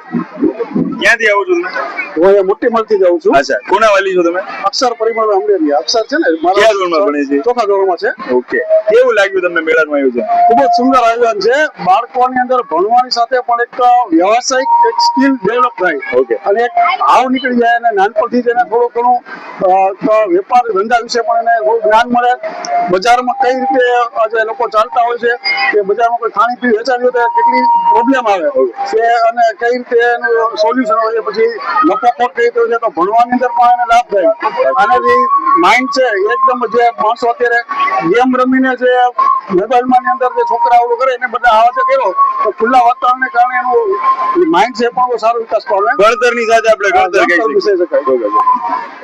ક્યાંથી આવો છો તમે? હું અહીંયા મોટી મળતી જાઉં છું. અચ્છા, કોના વાલી છો તમે? અક્ષર પરિમળ અમરેલી. અક્ષર છે ને કયા ધોરણમાં ભણે છે? ચોથા ધોરણમાં છે. ઓકે, કેવું લાગ્યું તમને મેળાનું આયોજન? ખૂબ જ સુંદર આયોજન છે. બાળકોની અંદર ભણવાની સાથે પણ એક વ્યવસાયિક એક સ્કિલ ડેવલપ થાય. ઓકે, અને એક ભાવ નીકળી જાય અને નાનપણથી જ એને થોડું ઘણું વેપાર ધંધા વિશે પણ એને થોડું જ્ઞાન મળે. બજારમાં કઈ રીતે આજે લોકો ચાલતા હોય છે કે બજારમાં કોઈ ખાણી પીણી વેચાવી હોય તો કેટલી પ્રોબ્લેમ આવે છે અને કઈ રીતે એનું સોલ્યુશન હોય. પછી નફો ખોટ કઈ રીતે હોય છે તો ભણવાની અંદર પણ એને લાભ થાય. આનાથી માઇન્ડ છે એકદમ જે માણસો અત્યારે ગેમ રમીને જે મોબાઈલમાં ની અંદર જે છોકરા ઓલું કરે એને બદલે આવા જે કર્યો તો ખુલ્લા વાતાવરણને કારણે એનું માઇન્ડ છે પણ સારો વિકાસ પામે. ભણતરની સાથે આપણે ગણતર કહી શકાય.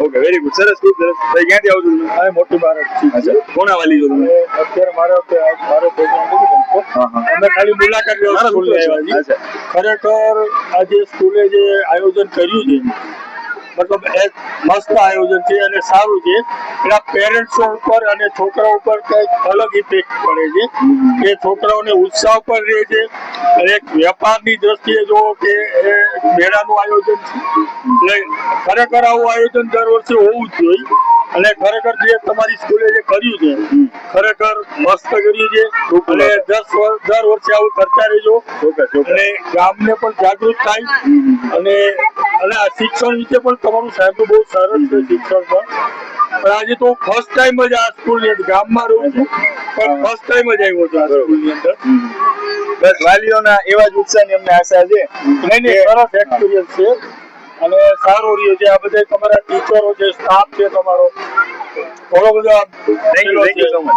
ઓકે, વેરી ગુડ, સરસ, ખૂબ સરસ. ભાઈ ક્યાંથી આવો છો તમે? આ મોટી ભારત. અચ્છા, કોના વાલી છો તમે? અત્યારે મારો પ્રોગ્રામ નથી બનતો. અમે ખાલી મુલાકાત લેવા સ્કૂલે આવ્યા છીએ. ખરેખર આજે સ્કૂલે જે આયોજન કર્યું છે મતલબ એક મસ્ત આયોજન છે અને સારું છે. એના પેરેન્ટ્સો ઉપર અને છોકરાઓ ઉપર કંઈક અલગ ઇફેક્ટ પડે છે કે છોકરાઓને ઉત્સાહ પણ રહે છે. અને એક વેપારની દ્રષ્ટિએ જો કે એ મેળાનું આયોજન છે, ખરેખર આવું આયોજન દર વર્ષે હોવું જ જોઈએ. અને ખરેખર જે તમારી સ્કૂલે જે કર્યું છે ખરેખર મસ્ત કર્યું છે. અને દર વર્ષે આવું કરતા રહેજો અને ગામને પણ જાગૃત થાય. અને આ શિક્ષણ વિશે પણ તમારું સાહેબનું બહુ સરસ છે શિક્ષણ પણ આજે તો ફર્સ્ટ ટાઈમ જ આ સ્કૂલની અંદર ગામમાં રહું છું પણ ફર્સ્ટ ટાઈમ જ આવ્યો છું આ સ્કૂલની અંદર. બસ વાલીઓના એવા જ ઉત્સાહની અમને આશા છે. સરસ એક્સપિરિયન્સ છે અને સારો રહ્યો છે. આ બધા તમારા ટીચરો છે, સ્ટાફ છે તમારો ઘણો બધો થેન્ક યુ સો મચ.